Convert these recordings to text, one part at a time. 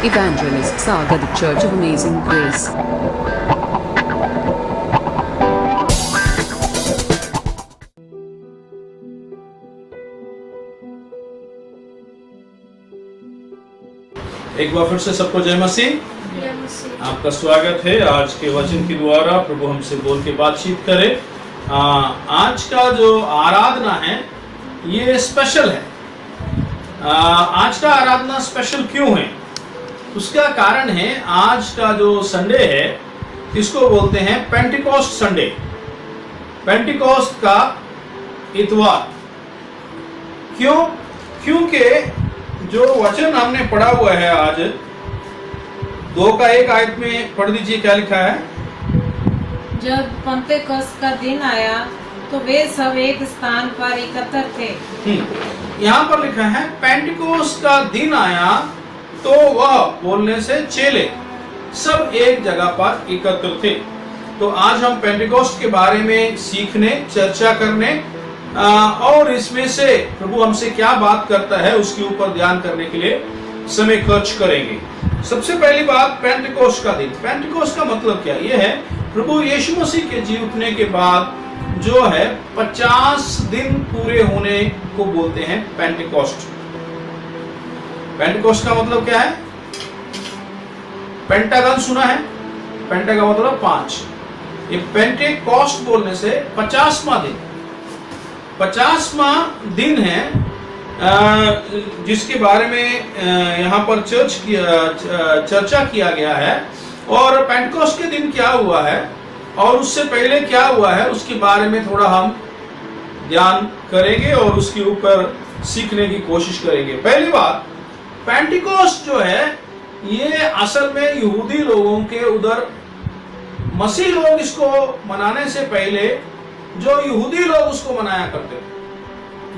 Evangelist Sagar, the Church of Amazing Grace. एक बार फिर से सबको जय मसीह। आपका स्वागत है। आज के वचन के द्वारा प्रभु हमसे बोल के बातचीत करे। आज का जो आराधना है ये स्पेशल है। आज का आराधना स्पेशल क्यों है? उसका कारण है आज का जो संडे है इसको बोलते हैं पेंटिकॉस्ट संडे, पेंटिकॉस्ट का इतवार। क्यों? क्योंकि जो वचन हमने पढ़ा हुआ है आज 2:1 आयत में पढ़ दीजिए, क्या लिखा है? जब पेंटेकोस्त का दिन आया तो वे सब एक स्थान पर एकत्र थे। यहाँ पर लिखा है पेंटिकोस्त का दिन आया तो वह बोलने से चेले सब एक जगह पर एकत्र थे। तो आज हम पेंटिकोस्ट के बारे में सीखने, चर्चा करने और इसमें से प्रभु हमसे क्या बात करता है उसके ऊपर ध्यान करने के लिए समय खर्च करेंगे। सबसे पहली बात, पेंटिकोस्ट का दिन। पेंटिकोस्ट का मतलब क्या? यह है प्रभु यीशु मसीह के जी उठने के बाद जो है 50 दिन पूरे होने को बोलते हैं पेंटिकोस्ट। पेंटिकोस्ट का मतलब क्या है? पेंटागन सुना है? पेंटा का मतलब 5। ये पेंटेकोस्ट बोलने से 50वां दिन, 50वां दिन है जिसके बारे में यहाँ पर चर्चा किया गया है। और पेंटिकोस्ट के दिन क्या हुआ है और उससे पहले क्या हुआ है उसके बारे में थोड़ा हम ध्यान करेंगे और उसके ऊपर सीखने की कोशिश करेंगे। पहली बात, पेंटिकोस्ट जो है ये असल में यहूदी लोगों के उधर, मसीह लोग इसको मनाने से पहले जो यहूदी लोग उसको मनाया करते थे।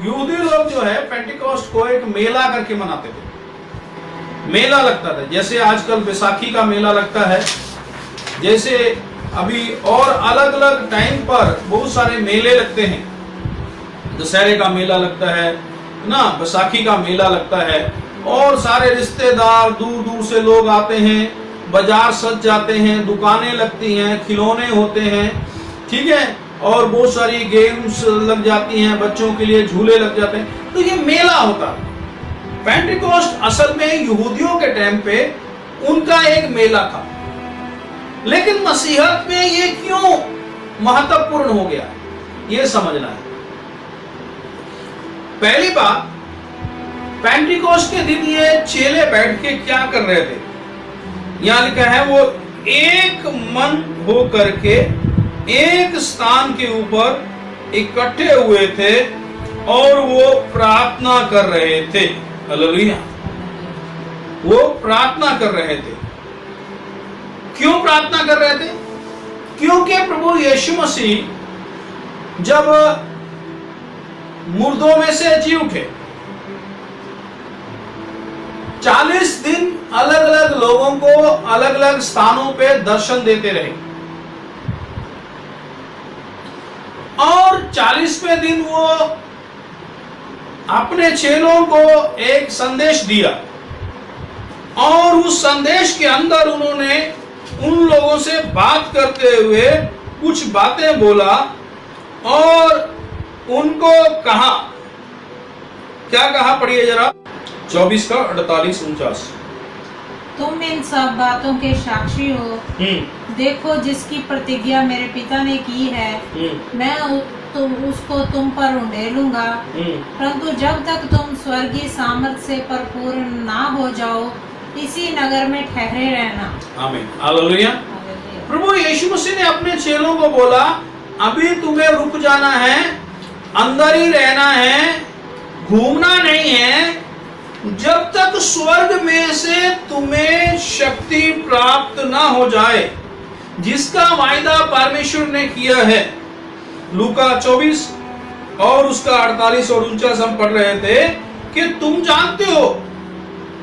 यहूदी लोग जो है पेंटिकोस्ट को एक मेला करके मनाते थे। मेला लगता था, जैसे आजकल बैसाखी का मेला लगता है, जैसे अभी और अलग अलग टाइम पर बहुत सारे मेले लगते हैं। दशहरे का मेला लगता है ना, बैसाखी का मेला लगता है और सारे रिश्तेदार दूर दूर से लोग आते हैं, बाजार सज जाते हैं, दुकानें लगती हैं, खिलौने होते हैं, ठीक है, और बहुत सारी गेम्स लग जाती हैं, बच्चों के लिए झूले लग जाते हैं। तो ये मेला होता है। पेंटिकोस्ट असल में यहूदियों के टाइम पे उनका एक मेला था। लेकिन मसीहत में ये क्यों महत्वपूर्ण हो गया, ये समझना है। पहली बात, पेंटिकोस्ट के दिन ये चेले बैठ के क्या कर रहे थे? यहां लिखा है वो एक मन हो करके एक स्थान के ऊपर इकट्ठे हुए थे और वो प्रार्थना कर रहे थे। हालेलुया। वो प्रार्थना कर रहे थे। क्यों प्रार्थना कर रहे थे? क्योंकि प्रभु यीशु मसीह जब मुर्दों में से जी उठे, 40 दिन अलग अलग लोगों को अलग अलग स्थानों पे दर्शन देते रहे और 40वें दिन वो अपने चेलों को एक संदेश दिया और उस संदेश के अंदर उन्होंने उन लोगों से बात करते हुए कुछ बातें बोला और उनको कहा, क्या कहा? पढ़िए जरा 24 का 48-49। तुम इन सब बातों के साक्षी हो। देखो, जिसकी प्रतिज्ञा मेरे पिता ने की है मैं उसको तुम पर उंडेलूंगा, परंतु जब तक तुम स्वर्गीय सामर्थ से भरपूर ना हो जाओ इसी नगर में ठहरे रहना। आमीन। हालेलुया। प्रभु यीशु मसीह ने अपने चेलों को बोला, अभी तुम्हें रुक जाना है, अंदर ही रहना है, घूमना नहीं है, जब तक स्वर्ग में से तुम्हें शक्ति प्राप्त ना हो जाए, जिसका वायदा परमेश्वर ने किया है। लूका 24 और उसका 48 और 49 हम पढ़ रहे थे कि तुम जानते हो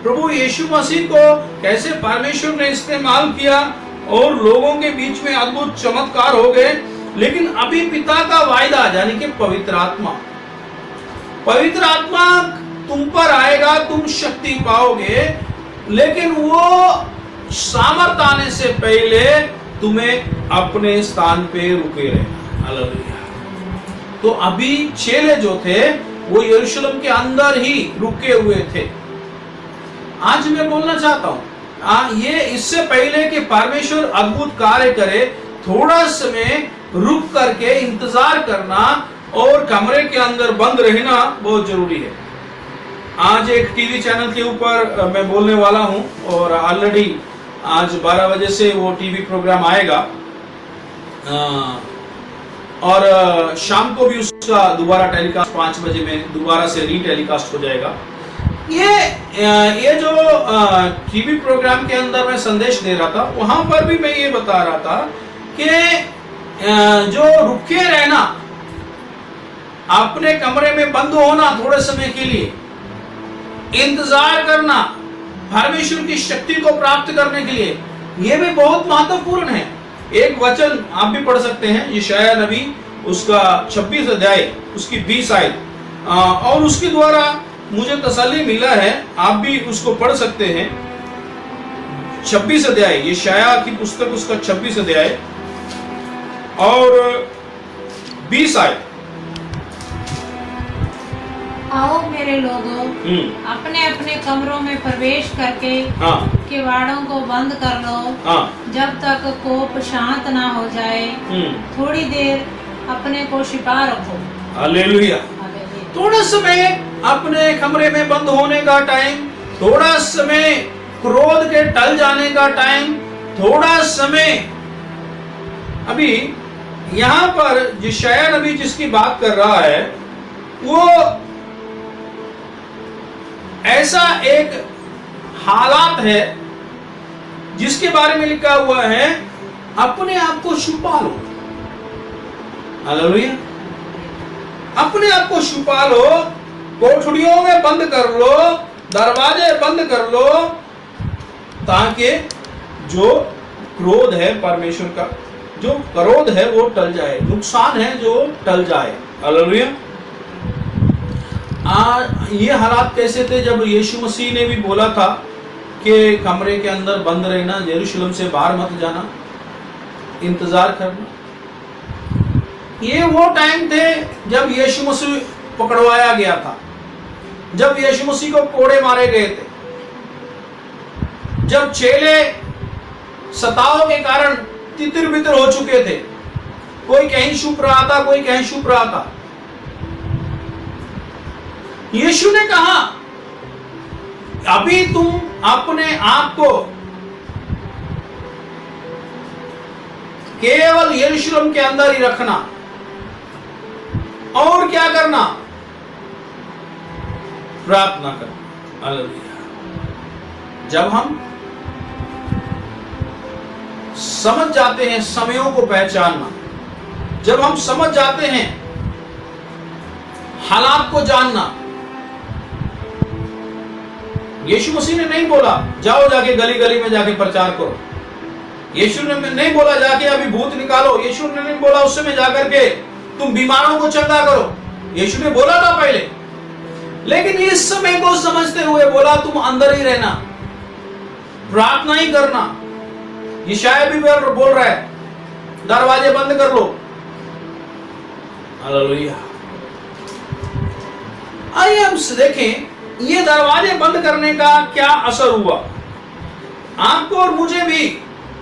प्रभु यीशु मसीह को कैसे परमेश्वर ने इस्तेमाल किया और लोगों के बीच में अद्भुत चमत्कार हो गए। लेकिन अभी पिता का वायदा यानी कि पवित्र आत्मा तुम पर आएगा, तुम शक्ति पाओगे, लेकिन वो सामर्थ आने से पहले तुम्हें अपने स्थान पे रुके रहना। हालेलुया। तो अभी चेले जो थे वो यरूशलेम के अंदर ही रुके हुए थे। आज मैं बोलना चाहता हूं ये इससे पहले कि परमेश्वर अद्भुत कार्य करे, थोड़ा समय रुक करके इंतजार करना और कमरे के अंदर बंद रहना बहुत जरूरी है। आज एक टीवी चैनल के ऊपर मैं बोलने वाला हूं और ऑलरेडी आज 12 बजे से वो टीवी प्रोग्राम आएगा और शाम को भी उसका दोबारा टेलीकास्ट 5 बजे में दोबारा से रीटेलीकास्ट हो जाएगा। ये जो टीवी प्रोग्राम के अंदर मैं संदेश दे रहा था, वहां पर भी मैं ये बता रहा था कि जो रुके रहना, अपने कमरे में बंद होना थोड़े समय के लिए, इंतजार करना परमेश्वर की शक्ति को प्राप्त करने के लिए, यह भी बहुत महत्वपूर्ण है। एक वचन आप भी पढ़ सकते हैं, यशायाह नबी उसका 26 अध्याय उसकी 20 आयत और उसके द्वारा मुझे तसल्ली मिला है, आप भी उसको पढ़ सकते हैं। 26 अध्याय यशायाह की पुस्तक उसका 26 अध्याय और 20 आयत। आओ मेरे लोगों, अपने अपने कमरों में प्रवेश करके किवाड़ों को बंद कर लो, जब तक कोप शांत ना हो जाए। थोड़ी देर अपने को छिपा रखो। हालेलुया। थोड़ा समय अपने कमरे में बंद होने का टाइम, थोड़ा समय क्रोध के टल जाने का टाइम, थोड़ा समय। अभी यहाँ पर यशायाह नबी जिसकी बात कर रहा है वो ऐसा एक हालात है जिसके बारे में लिखा हुआ है, अपने आप को छुपा लो। हालेलुया। अपने आप को छुपा लो, कोठरियों में बंद कर लो, दरवाजे बंद कर लो, ताकि जो क्रोध है परमेश्वर का, जो क्रोध है वो टल जाए, नुकसान है जो टल जाए। हालेलुया। ये हालात कैसे थे जब यीशु मसीह ने भी बोला था कि कमरे के अंदर बंद रहना, यरूशलेम से बाहर मत जाना, इंतजार करना। ये वो टाइम थे जब यीशु मसीह पकड़वाया गया था, जब यीशु मसीह को कोड़े मारे गए थे, जब चेले सताव के कारण तितर बितर हो चुके थे, कोई कहीं छुप रहा था, कोई कहीं छुप रहा था। यीशु ने कहा अभी तुम अपने आप को केवल यरूशलेम के अंदर ही रखना और क्या करना, प्रार्थना करना। हालेलुया। जब हम समझ जाते हैं समयों को पहचानना, जब हम समझ जाते हैं हालात को जानना। यीशु मसीह ने नहीं बोला जाओ जाके गली गली में जाके प्रचार करो, यीशु ने नहीं बोला जाके अभी भूत निकालो, यीशु ने नहीं बोला उस समय जाकर के तुम बीमारों को चंगा करो, यीशु ने बोला था पहले, लेकिन इस समय को समझते हुए बोला तुम अंदर ही रहना, प्रार्थना ही करना। यशायाह भी बोल रहा है दरवाजे बंद कर लो। हालेलुया। आइए हम देखें ये दरवाजे बंद करने का क्या असर हुआ। आपको और मुझे भी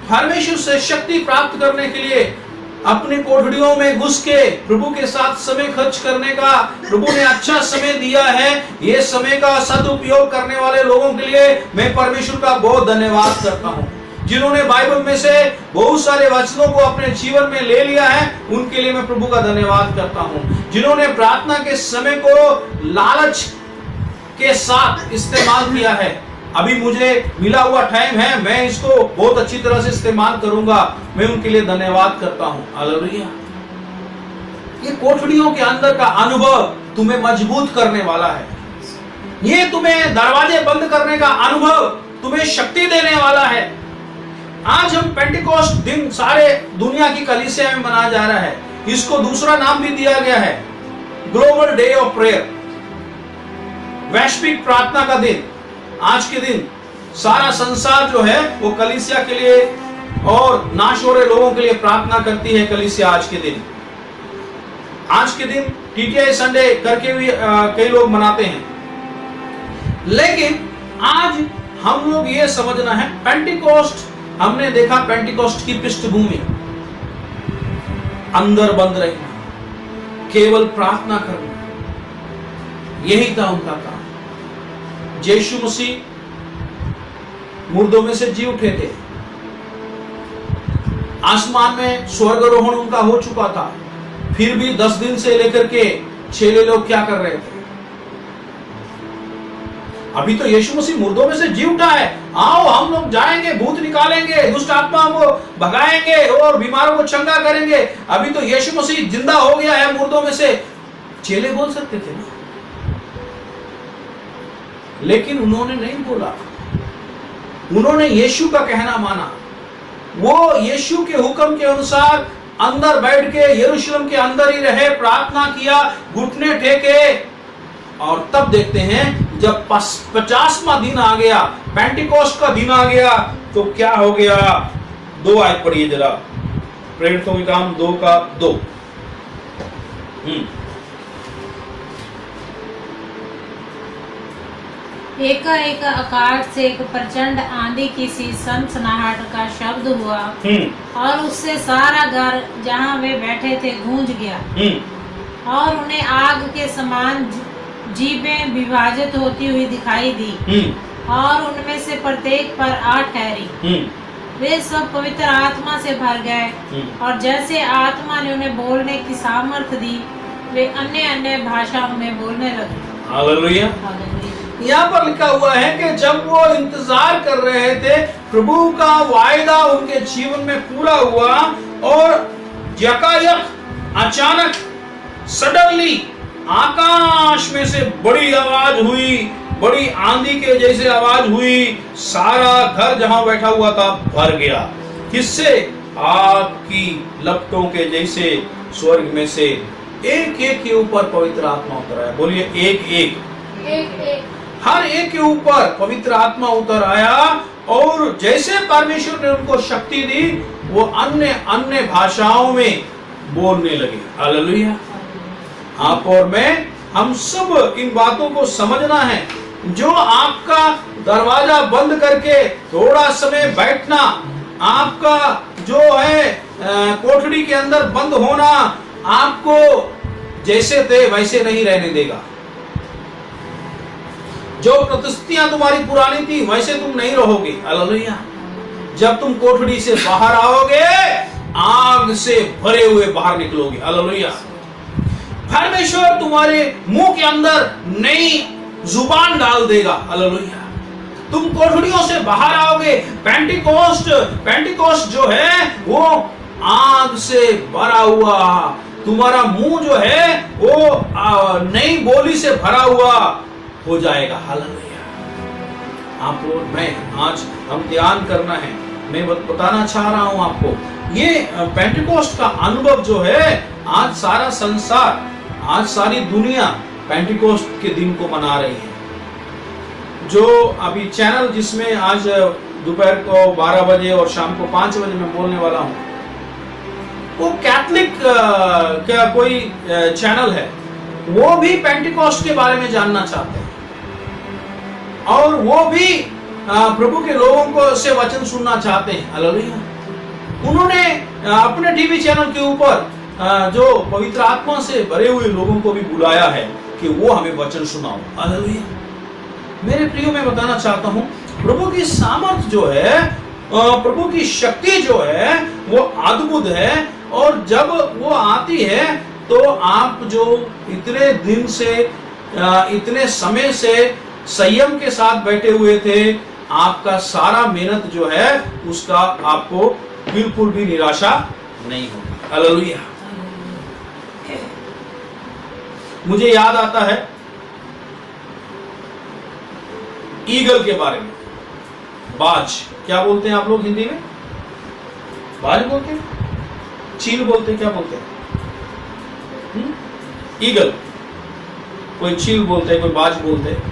परमेश्वर से शक्ति प्राप्त करने के लिए अपनी कोठरियों में घुस के प्रभु के साथ समय खर्च करने का प्रभु ने अच्छा समय दिया है। ये समय का सदुपयोग करने वाले लोगों के लिए मैं परमेश्वर का बहुत धन्यवाद करता हूँ। जिन्होंने बाइबल में से बहुत सारे वचनों को अपने जीवन में ले लिया है, उनके लिए मैं प्रभु का धन्यवाद करता हूँ। जिन्होंने प्रार्थना के समय को लालच के साथ इस्तेमाल किया है, अभी मुझे मिला हुआ टाइम है, मैं इसको बहुत अच्छी तरह से इस्तेमाल करूंगा, मैं उनके लिए धन्यवाद करता हूं। हालेलुया। ये कोठरियों के अंदर का अनुभव तुम्हें मजबूत करने वाला है। ये तुम्हें दरवाजे बंद करने का अनुभव तुम्हें शक्ति देने वाला है। आज हम पेंटिकोस्ट दिन सारे दुनिया की कलीसिया में मनाया जा रहा है। इसको दूसरा नाम भी दिया गया है, ग्लोबल डे ऑफ प्रेयर, वैश्विक प्रार्थना का दिन। आज के दिन सारा संसार जो है वो कलीसिया के लिए और नाश हो रहे लोगों के लिए प्रार्थना करती है। कलीसिया आज के दिन टीटीआई संडे करके भी कई लोग मनाते हैं, लेकिन आज हम लोग ये समझना है, पेंटिकोस्ट हमने देखा, पेंटिकोस्ट की पृष्ठभूमि अंदर बंद रहना, केवल प्रार्थना करना, यही था उनका काम। यीशु मसीह मुर्दों में से जी उठे थे, आसमान में स्वर्गारोहण उनका हो चुका था, फिर भी 10 दिन से लेकर के चेले लोग क्या कर रहे थे? अभी तो यीशु मसीह मुर्दों में से जी उठा है, आओ हम लोग जाएंगे, भूत निकालेंगे, दुष्ट आत्माओं को भगाएंगे और बीमारों को चंगा करेंगे। अभी तो यीशु मसीह जिंदा हो गया है मुर्दों में से, चेले बोल सकते थे ना, लेकिन उन्होंने नहीं बोला। उन्होंने यीशु का कहना माना। वो यीशु के हुक्म के अनुसार अंदर बैठ के यरूशलेम के अंदर ही रहे, प्रार्थना किया, घुटने टेके, और तब देखते हैं जब 50वां दिन आ गया, पेंटिकोस्ट का दिन आ गया, तो क्या हो गया? 2 आयत पढ़िए जरा, प्रेरितों के काम 2:2। एकाएक आकाश से एक प्रचंड आंधी की सी सनसनाहट का शब्द हुआ और उससे सारा घर जहाँ वे बैठे थे गूंज गया, और उन्हें आग के समान जीभें विभाजित होती हुई दिखाई दी, और उनमें से प्रत्येक पर आ ठहरी। वे सब पवित्र आत्मा से भर गए, और जैसे आत्मा ने उन्हें बोलने की सामर्थ्य दी, वे अन्य अन्य भाषाओं में बोलने लगे। हालेलुया। यहाँ पर लिखा हुआ है कि जब वो इंतजार कर रहे थे, प्रभु का वायदा उनके जीवन में पूरा हुआ, और यकायक अचानक सडनली आकाश में से बड़ी आवाज हुई, बड़ी आंधी के जैसे आवाज हुई, सारा घर जहां बैठा हुआ था भर गया। किससे? आग की लपटों के जैसे स्वर्ग में से एक एक के ऊपर पवित्र आत्मा उतर आया। बोलिए एक एक। हर एक के ऊपर पवित्र आत्मा उतर आया, और जैसे परमेश्वर ने उनको शक्ति दी, वो अन्य अन्य भाषाओं में बोलने लगे। हालेलुया। आप और मैं, हम सब इन बातों को समझना है। जो आपका दरवाजा बंद करके थोड़ा समय बैठना, आपका जो है कोठरी के अंदर बंद होना, आपको जैसे थे वैसे नहीं रहने देगा। जो प्रतिष्ठियां तुम्हारी पुरानी थी वैसे तुम नहीं रहोगे। हालेलुया। जब तुम कोठरी से बाहर आओगे, आग से भरे हुए बाहर निकलोगे। हालेलुया। परमेश्वर तुम्हारे मुंह के अंदर नई जुबान डाल देगा। हालेलुया। तुम कोठरियों से बाहर आओगे। पेंटिकोस्ट जो है वो आग से भरा हुआ, तुम्हारा मुंह जो है वो नई बोली से भरा हुआ हो जाएगा। हालेलुया। आप और मैं आज हम ध्यान करना है। मैं बताना चाह रहा हूं आपको, ये पेंटिकोस्ट का अनुभव जो है, आज सारा संसार, आज सारी दुनिया पेंटिकोस्ट के दिन को मना रही है। जो अभी चैनल जिसमें आज दोपहर को 12 बजे और शाम को 5 बजे मैं बोलने वाला हूं, वो कैथलिक का कोई चैनल है, वो भी पेंटिकोस्ट के बारे में जानना चाहते हैं, और वो भी प्रभु के लोगों को से वचन सुनना चाहते हैं। हालेलुया। उन्होंने अपने टीवी चैनल के ऊपर जो पवित्र आत्मा से भरे हुए लोगों को भी बुलाया है कि वो हमें वचन सुनाओ। हालेलुया। मेरे प्रियो, मैं बताना चाहता हूं, प्रभु की सामर्थ जो है, प्रभु की शक्ति जो है, वो अद्भुत है, और जब वो आती है तो आप जो इतने दिन से, इतने समय से संयम के साथ बैठे हुए थे, आपका सारा मेहनत जो है उसका आपको बिल्कुल भी निराशा नहीं होगी। हालेलुया। मुझे याद आता है ईगल के बारे में। बाज क्या बोलते हैं आप लोग हिंदी में? बाज बोलते हैं, चील बोलते हैं, क्या बोलते हैं? ईगल। कोई चील बोलते हैं, कोई बाज बोलते हैं।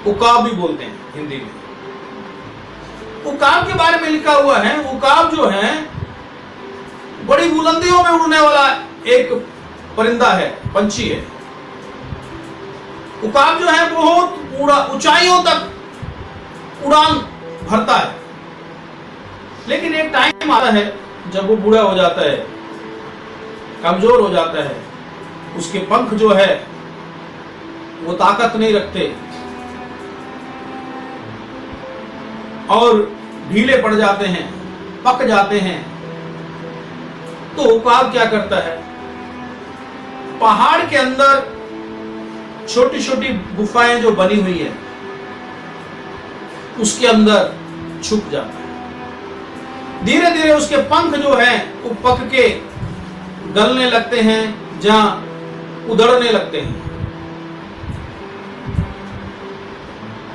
उकाब भी बोलते हैं हिंदी में। उकाब के बारे में लिखा हुआ है, उकाब जो है बड़ी बुलंदियों में उड़ने वाला एक परिंदा है, पंछी है। उकाब जो है बहुत ऊंचाइयों तक उड़ान भरता है, लेकिन एक टाइम आता है जब वो बूढ़ा हो जाता है, कमजोर हो जाता है, उसके पंख जो है वो ताकत नहीं रखते और ढीले पड़ जाते हैं, पक जाते हैं। तो उकाब क्या करता है, पहाड़ के अंदर छोटी छोटी गुफाएं जो बनी हुई है उसके अंदर छुप जाता है। धीरे धीरे उसके पंख जो है वो पक के गलने लगते हैं, जहां उधड़ने लगते हैं,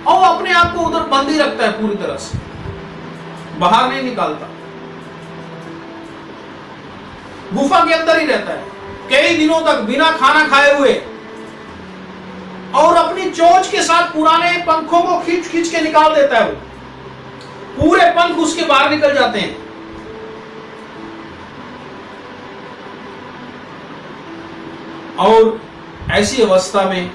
और अपने आप को उधर बंद ही रखता है, पूरी तरह से बाहर नहीं निकालता, गुफा के अंदर ही रहता है कई दिनों तक बिना खाना खाए हुए, और अपनी चोंच के साथ पुराने पंखों को खींच खींच के निकाल देता है। वो पूरे पंख उसके बाहर निकल जाते हैं। और ऐसी अवस्था में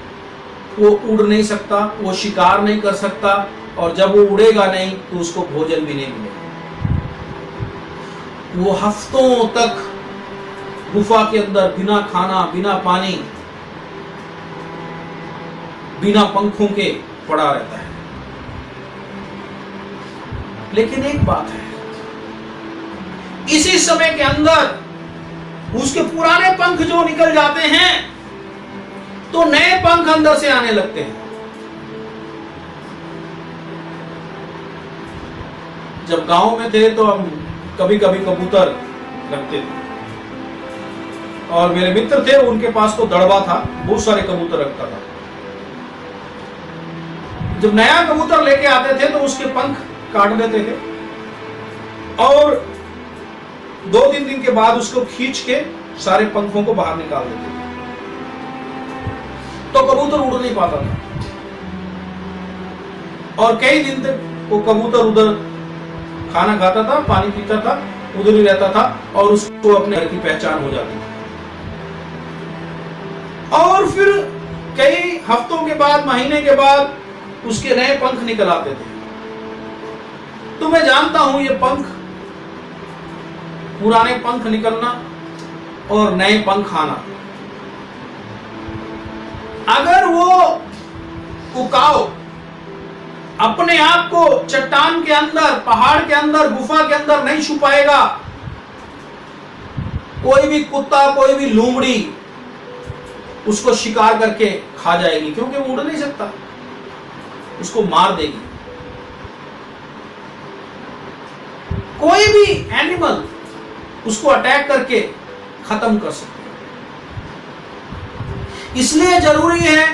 वो उड़ नहीं सकता, वो शिकार नहीं कर सकता, और जब वो उड़ेगा नहीं तो उसको भोजन भी नहीं मिलेगा। वो हफ्तों तक गुफा के अंदर बिना खाना, बिना पानी, बिना पंखों के पड़ा रहता है। लेकिन एक बात है, इसी समय के अंदर उसके पुराने पंख जो निकल जाते हैं तो नए पंख अंदर से आने लगते हैं। जब गांव में थे तो हम कभी कभी कबूतर रखते थे, और मेरे मित्र थे उनके पास तो दड़बा था, बहुत सारे कबूतर रखता था। जब नया कबूतर लेके आते थे तो उसके पंख काट देते थे, और 2-3 दिन के बाद उसको खींच के सारे पंखों को बाहर निकाल देते थे, तो कबूतर उड़ नहीं पाता था। और कई दिन तक वो कबूतर उधर खाना खाता था, पानी पीता था, उधर ही रहता था, और उसको अपने घर की पहचान हो जाती थी। और फिर कई हफ्तों के बाद, महीने के बाद उसके नए पंख निकल आते थे। तो मैं जानता हूं ये पंख, पुराने पंख निकलना और नए पंख आना, अगर वो उकाव अपने आप को चट्टान के अंदर, पहाड़ के अंदर, गुफा के अंदर नहीं छुपाएगा, कोई भी कुत्ता, कोई भी लोमड़ी उसको शिकार करके खा जाएगी, क्योंकि वो उड़ नहीं सकता, उसको मार देगी। कोई भी एनिमल उसको अटैक करके खत्म कर सकता है। इसलिए जरूरी है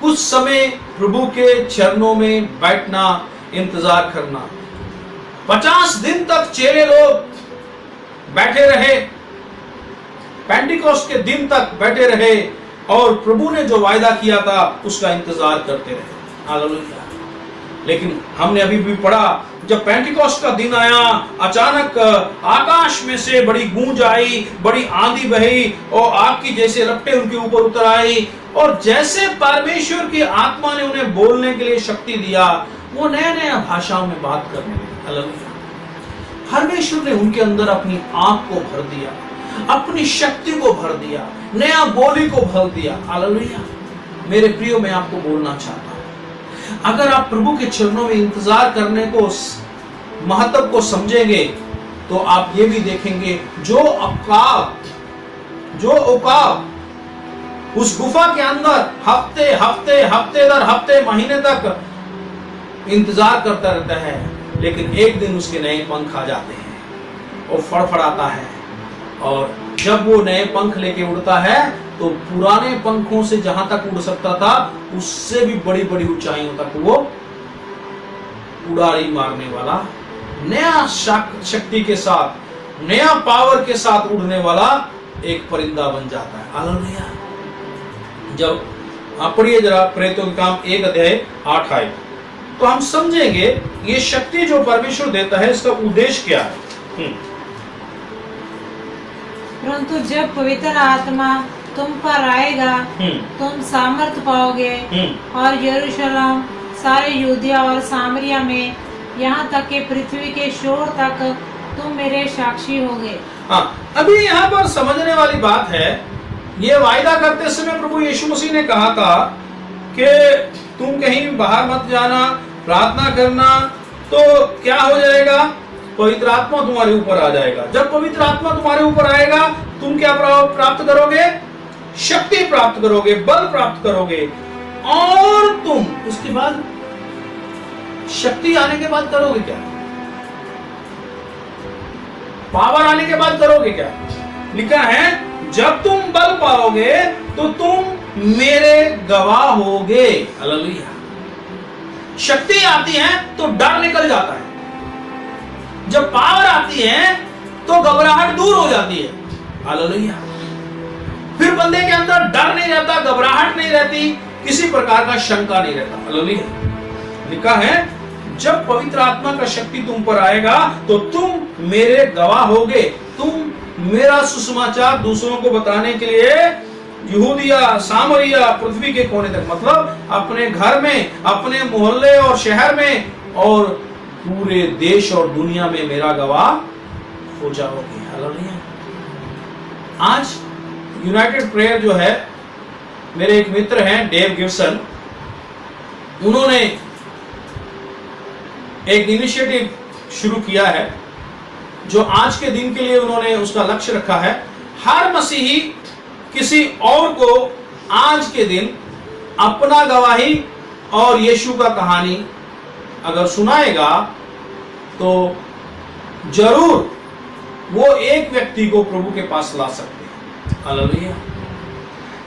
कुछ समय प्रभु के चरणों में बैठना, इंतजार करना। 50 दिन तक चेले लोग बैठे रहे, पेंटिकोस्ट के दिन तक बैठे रहे, और प्रभु ने जो वायदा किया था उसका इंतजार करते रहे। हालेलुया। लेकिन हमने अभी भी पढ़ा, जब पेंटिकोस्ट का दिन आया, अचानक आकाश में से बड़ी गूंज आई, बड़ी आंधी बही, और आग की जैसे रपटे उनके ऊपर उतर आई, और जैसे परमेश्वर की आत्मा ने उन्हें बोलने के लिए शक्ति दिया, वो नया नया भाषाओं में बात करने लगे। हालेलुया। परमेश्वर ने उनके अंदर अपनी आंख को भर दिया, अपनी शक्ति को भर दिया, नया बोली को भर दिया। हालेलुया। मेरे प्रियो, मैं आपको बोलना चाहता हूं, अगर आप प्रभु के चरणों में इंतजार करने को, महत्व को समझेंगे, तो आप ये भी देखेंगे जो उकाब उस गुफा के अंदर हफ्ते दर हफ्ते, महीने तक इंतजार करता रहता है, लेकिन एक दिन उसके नए पंख आ जाते हैं, वो फड़फड़ाता है, और जब वो नए पंख लेके उड़ता है तो पुराने पंखों से जहां तक उड़ सकता था उससे भी बड़ी बड़ी ऊंचाइयों तक वो उड़ारी मारने वाला, नया शक्ति के साथ, नया पावर के साथ उड़ने वाला एक परिंदा बन जाता है। हालेलुया। जब आप पढ़िए जरा प्रेरितों के काम 1 अध्याय 8 आयत। तो हम समझेंगे ये शक्ति जो परमेश्वर देता है इसका उद्देश्य क्या है। परंतु जब पवित्र आत्मा तुम पर आएगा तुम सामर्थ पाओगे और यरूशलेम, सारे यहूदिया और सामरिया में, यहाँ तक कि पृथ्वी के छोर तक तुम मेरे साक्षी होगे। हाँ, अभी यहाँ पर समझने वाली बात है, ये वायदा करते समय प्रभु यीशु मसीह ने कहा था कि तुम कहीं बाहर मत जाना, प्रार्थना करना, तो क्या हो जाएगा, पवित्र आत्मा तुम्हारे ऊपर आ जाएगा। जब पवित्र आत्मा तुम्हारे ऊपर आएगा तुम क्या प्राप्त करोगे, शक्ति प्राप्त करोगे, बल प्राप्त करोगे, और तुम उसके बाद शक्ति आने के बाद करोगे क्या, पावर आने के बाद करोगे क्या। लिखा है जब तुम बल पाओगे तो तुम मेरे गवाह होगे। हालेलुया। शक्ति आती है तो डर निकल जाता है, जब पावर आती है तो घबराहट दूर हो जाती है। हालेलुया। फिर बंदे के अंदर डर नहीं रहता, घबराहट नहीं रहती, किसी प्रकार का शंका नहीं रहता। हालेलुया। लिखा है जब पवित्र आत्मा का शक्ति तुम पर आएगा तो तुम मेरे गवाह होगे। तुम मेरा सुसमाचार दूसरों को बताने के लिए यहूदिया, सामरिया, पृथ्वी के कोने तक, मतलब अपने घर में, अपने मोहल्ले और शहर में और पूरे देश और दुनिया में मेरा गवाह हो जाओगे। हालेलुया। आज यूनाइटेड प्रेयर जो है, मेरे एक मित्र हैं डेव गिब्सन, उन्होंने एक इनिशिएटिव शुरू किया है जो आज के दिन के लिए उन्होंने उसका लक्ष्य रखा है। हर मसीही किसी और को आज के दिन अपना गवाही और यीशु का कहानी अगर सुनाएगा तो जरूर वो एक व्यक्ति को प्रभु के पास ला सकते हैं। हालेलुया।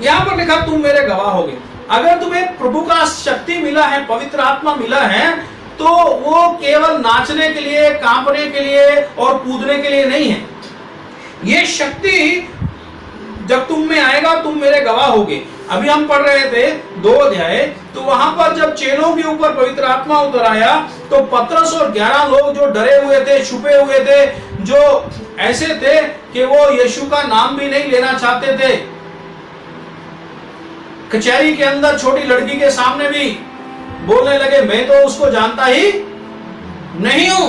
यहां पर लिखा तुम मेरे गवाह होगे। अगर तुम्हें प्रभु का शक्ति मिला है, पवित्र आत्मा मिला है, तो वो केवल नाचने के लिए, कांपने के लिए और कूदने के लिए नहीं है। ये शक्ति जब तुम में आएगा तुम मेरे गवाह होगे। अभी हम पढ़ रहे थे 2 अध्याय, तो वहां पर जब चेलों के ऊपर पवित्र आत्मा उतर आया तो पतरस और 11 लोग जो डरे हुए थे, छुपे हुए थे, जो ऐसे थे कि वो यीशु का नाम भी नहीं लेना चाहते थे, कचहरी के अंदर छोटी लड़की के सामने भी बोलने लगे मैं तो उसको जानता ही नहीं हूं।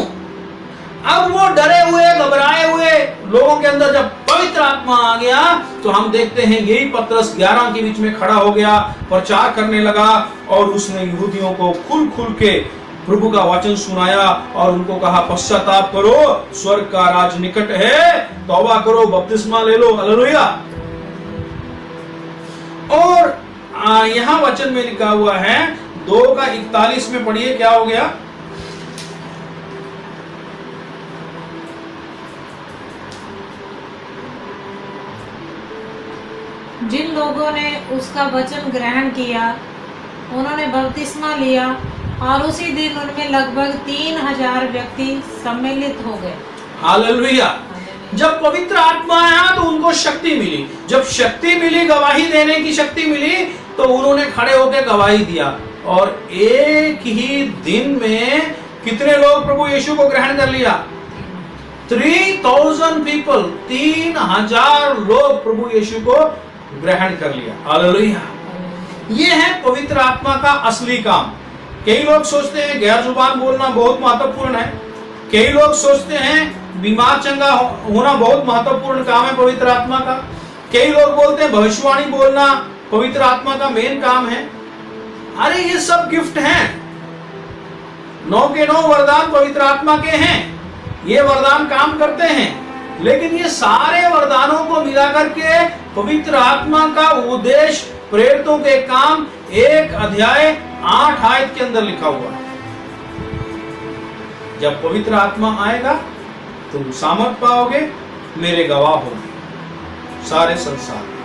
अब वो डरे हुए, घबराए हुए लोगों के अंदर जब पवित्र आत्मा आ गया तो हम देखते हैं यही पतरस 11 के बीच में खड़ा हो गया, प्रचार करने लगा और उसने यहूदियों को खुल खुल के प्रभु का वचन सुनाया और उनको कहा पश्चाताप करो, स्वर्ग का राज निकट है, तौबा करो, बपतिस्मा ले लो। हालेलुया। और यहां वचन में लिखा हुआ है 2:41 में पढ़िए क्या हो गया। जिन लोगों ने उसका वचन ग्रहण किया उन्होंने बपतिस्मा लिया और उसी दिन उनमें लगभग 3000 व्यक्ति सम्मिलित हो गए। हालेलुया। जब पवित्र आत्मा आया तो उनको शक्ति मिली। जब शक्ति मिली, गवाही देने की शक्ति मिली, तो उन्होंने खड़े होकर गवाही दिया और एक ही दिन में कितने लोग प्रभु यीशु को ग्रहण कर लिया? 3000 पीपल, 3000 लोग प्रभु यीशु को ग्रहण कर लिया। हालेलुया। ये है पवित्र आत्मा का असली काम। कई लोग सोचते हैं गैर जुबान बोलना बहुत महत्वपूर्ण है, कई लोग सोचते हैं बीमार चंगा होना बहुत महत्वपूर्ण काम है पवित्र आत्मा का, कई लोग बोलते हैं भविष्यवाणी बोलना पवित्र आत्मा का मेन काम है। अरे ये सब गिफ्ट हैं, 9 के 9 वरदान पवित्र आत्मा के हैं, ये वरदान काम करते हैं, लेकिन ये सारे वरदानों को मिलाकर के पवित्र आत्मा का उद्देश्य, प्रेरितों के काम 1 अध्याय 8 आयत के अंदर लिखा हुआ है। जब पवित्र आत्मा आएगा तुम सामर्थ पाओगे, मेरे गवाह होगे सारे संसार में।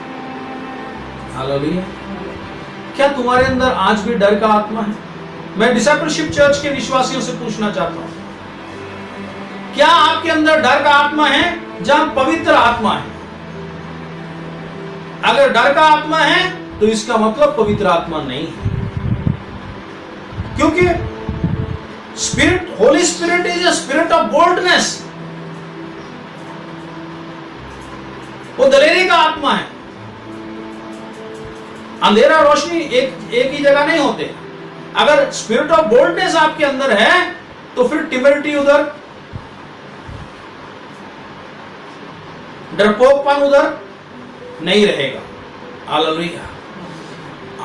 हालेलुया। क्या तुम्हारे अंदर आज भी डर का आत्मा है? मैं डिसाइपलशिप चर्च के विश्वासियों से पूछना चाहता हूं, क्या आपके अंदर डर का आत्मा है? जहां पवित्र आत्मा है। अगर डर का आत्मा है तो इसका मतलब पवित्र आत्मा नहीं है, क्योंकि spirit, Holi spirit is a spirit of boldness. वो दलेरी का आत्मा है। अंधेरा रोशनी एक ही जगह नहीं होते। अगर स्पिरिट ऑफ बोल्डनेस आपके अंदर है तो फिर टिमरिटी उधर, डरपोकपन उधर नहीं रहेगा। हालेलुया।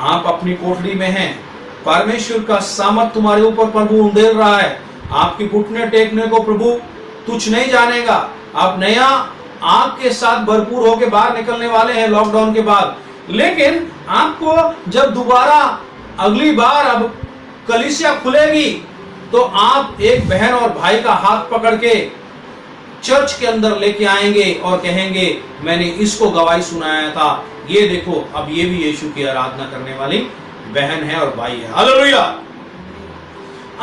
आप अपनी कोठरी में हैं, परमेश्वर का सामर्थ तुम्हारे ऊपर प्रभु उंडेल रहा है। आपकी घुटने टेकने को प्रभु तुच्छ नहीं जानेगा। आप नया आग के साथ भरपूर होकर बाहर निकलने वाले हैं लॉकडाउन के बाद। लेकिन आपको जब दोबारा अगली बार अब कलीसिया खुलेगी तो आप एक बहन और भाई का हाथ पकड़ के चर्च के अंदर लेके आएंगे और कहेंगे मैंने इसको गवाही सुनाया था, ये देखो अब ये भी यीशु की आराधना करने वाली बहन है और भाई है। हालेलुया।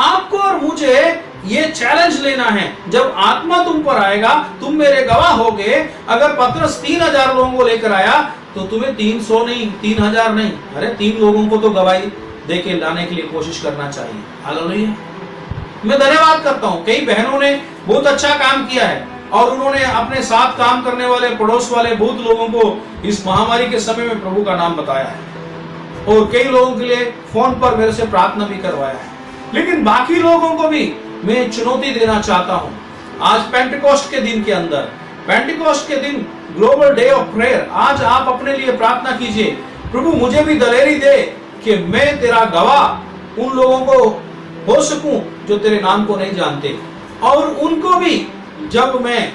आपको और मुझे ये चैलेंज लेना है। जब आत्मा तुम पर आएगा तुम मेरे गवाह होगे। अगर पतरस 3000 लोगों को लेकर आया तो तुम्हें 300 नहीं, 3000 नहीं, अरे 3 लोगों को तो गवाही देके लाने के लिए कोशिश करना चाहिए। हालेलुया। मैं धन्यवाद करता हूं, कई बहनों ने बहुत अच्छा काम किया है और उन्होंने अपने साथ काम करने वाले पड़ोस वाले बहुत लोगों को इस महामारी के समय में प्रभु का नाम बताया है और कई लोगों के लिए फोन पर मेरे से प्रार्थना भी करवाया है। लेकिन बाकी लोगों को भी मैं चुनौती देना चाहता हूं। आज पेंटिकोस्ट के दिन के अंदर, पेंटिकोस्ट के दिन ग्लोबल डे ऑफ प्रेयर, आज आप अपने लिए प्रार्थना कीजिए, प्रभु मुझे भी दलेरी दे कि मैं तेरा गवाह उन लोगों को हो सकूं जो तेरे नाम को नहीं जानते, और उनको भी जब मैं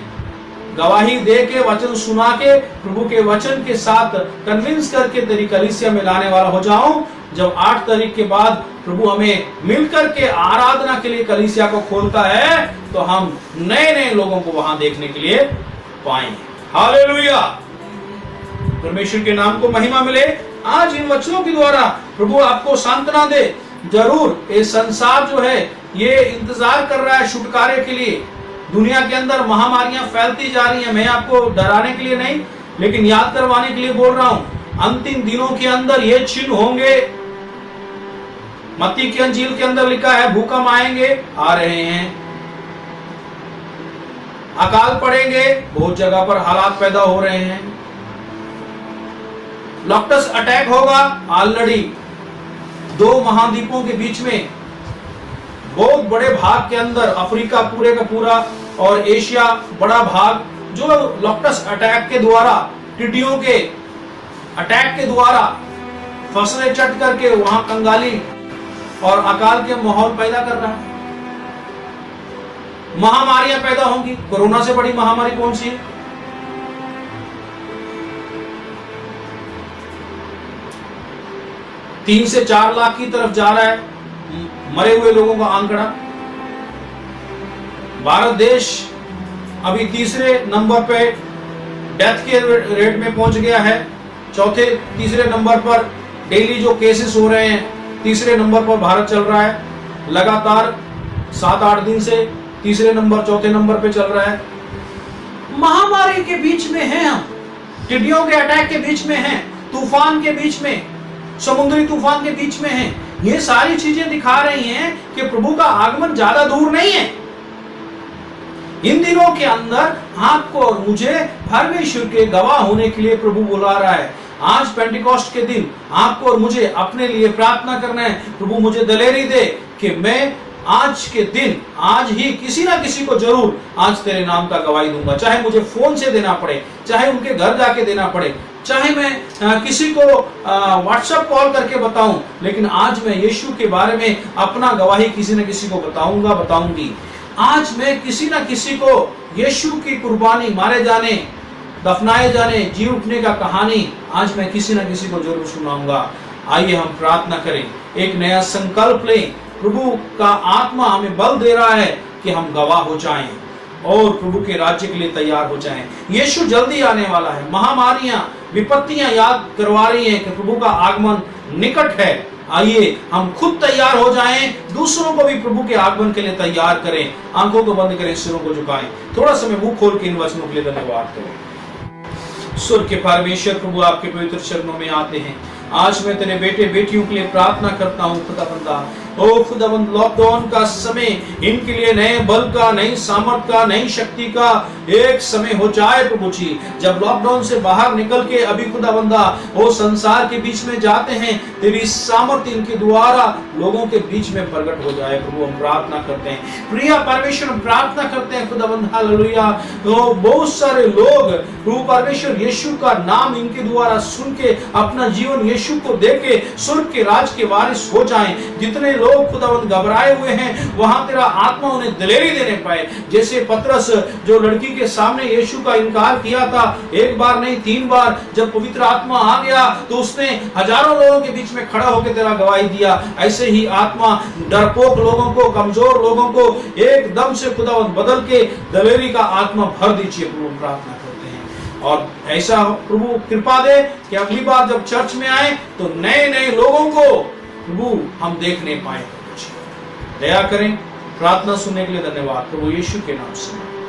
गवाही दे के वचन सुना के प्रभु के वचन के साथ कन्विंस करके तेरी कलीसिया में लाने वाला हो जाऊं। जब 8 तारीख के बाद प्रभु हमें मिलकर के आराधना के लिए कलीसिया को खोलता है तो हम नए नए लोगों को वहां देखने के लिए पाएंगे। हालेलुया। परमेश्वर के नाम को महिमा मिले। आज इन वचनों के द्वारा प्रभु आपको सांत्वना दे। जरूर ये संसार जो है ये इंतजार कर रहा है छुटकारे के लिए। दुनिया के अंदर महामारियां फैलती जा रही हैं। मैं आपको डराने के लिए नहीं लेकिन याद करवाने के लिए बोल रहा हूं। अंतिम दिनों के अंदर ये चिन्ह होंगे। मत्ती की अंजील के अंदर लिखा है भूकंप आएंगे, आ रहे हैं, अकाल पड़ेंगे, बहुत जगह पर हालात पैदा हो रहे हैं, लॉकडाउन अटैक होगा। ऑलरेडी 2 महाद्वीपों के बीच में बहुत बड़े भाग के अंदर अफ्रीका पूरे का पूरा और एशिया बड़ा भाग जो लॉकडाउन अटैक के द्वारा, टिड्डियों के अटैक के द्वारा फसलें चट करके वहां कंगाली और अकाल के माहौल पैदा कर रहा है। महामारियां पैदा होंगी। कोरोना से बड़ी महामारी कौन सी है? तीन से 4 लाख की तरफ जा रहा है मरे हुए लोगों का आंकड़ा। भारत देश अभी तीसरे नंबर पे डेथ के रेट में पहुंच गया है। तीसरे नंबर पर डेली जो केसेस हो रहे हैं, तीसरे नंबर पर भारत चल रहा है। लगातार 7-8 दिन से तीसरे नंबर, चौथे नंबर पे चल रहा है। महामारी के बीच में हैं हम, टिड्डियों के अटैक के बीच में हैं, तूफान के बीच में, समुद्री तूफान के बीच में हैं। ये सारी चीजें दिखा रही हैं कि प्रभु का आगमन ज्यादा दूर नहीं है। इन दिनों के अंदर आपको और मुझे परमेश्वर के गवाह होने के लिए प्रभु बुला रहा है। आज पेंटिकोस्ट के दिन आपको और मुझे अपने लिए प्रार्थना करना है, प्रभु मुझे दलेरी दे कि मैं आज के दिन, आज ही किसी ना किसी को जरूर आज तेरे नाम का गवाही दूंगा। चाहे मुझे फोन से देना पड़े, चाहे उनके घर जाके देना पड़े, चाहे मैं किसी को व्हाट्सएप कॉल करके बताऊं, लेकिन आज मैं यीशु के बारे में अपना गवाही किसी न किसी को बताऊंगा, बताऊंगी। आज मैं किसी न किसी को यीशु की कुर्बानी, मारे जाने, दफनाए जाने, जी उठने का कहानी आज मैं किसी न किसी को जरूर सुनाऊंगा। आइए हम प्रार्थना करें, एक नया संकल्प लें। प्रभु का आत्मा हमें बल दे रहा है कि हम गवाह हो जाएं और प्रभु के राज्य के लिए तैयार हो जाएं। यीशु जल्दी आने वाला है। महामारियां, विपत्तियां याद करवा रही हैं कि प्रभु का आगमन निकट है। आइए हम खुद तैयार हो जाएं, दूसरों को भी प्रभु के आगमन के लिए तैयार करें। आंखों को बंद करें, सिरों को झुकाएं, थोड़ा समय मुंह खोल के इन वचनों के लिए धन्यवाद करें। स्वर्ग के परमेश्वर प्रभु आपके पवित्र चरणों में आते हैं। आज मैं तेरे बेटे बेटियों के लिए प्रार्थना करता हूँ खुदा बंदा, ओ खुदावंद लॉकडाउन का समय इनके लिए नए बल का, नई सामर्थ का, नई शक्ति का एक समय हो जाए प्रभु जी। जब लॉकडाउन से बाहर निकल के अभी खुदावंदा वो संसार के बीच में जाते हैं, तेरी सामर्थ्य इनके द्वारा लोगों के बीच में प्रकट हो जाए प्रभु, हम प्रार्थना करते हैं। प्रिय परमेश्वर, हम प्रार्थना करते हैं खुदावंद हालेलुया, तो बहुत सारे लोग प्रभु परमेश्वर यीशु का नाम इनके द्वारा सुन के अपना जीवन यीशु को देके स्वर्ग के राज के वारिस हो जाएं। जितने लोग खुदावंद घबराए हुए हैं, वहां तेरा आत्मा उन्हें दिलेरी देने पाए। जैसे पतरस जो लड़की के सामने यीशु का इनकार किया था, एक बार नहीं 3 बार, जब पवित्र आत्मा आ गया तो उसने हजारों लोगों के बीच में खड़ा होकर तेरा गवाही दिया। ऐसे ही आत्मा डरपोक लोगों को, कमजोर लोगों को एकदम से खुदावंद बदल के दिलेरी का आत्मा भर दीजिए प्रभु, प्रार्थना करते हैं। और ऐसा प्रभु कृपा दे कि अगली बार जब चर्च में आए तो नए नए लोगों को प्रभु हम देखने पाए। दया करें। प्रार्थना सुनने के लिए धन्यवाद प्रभु यीशु के नाम से।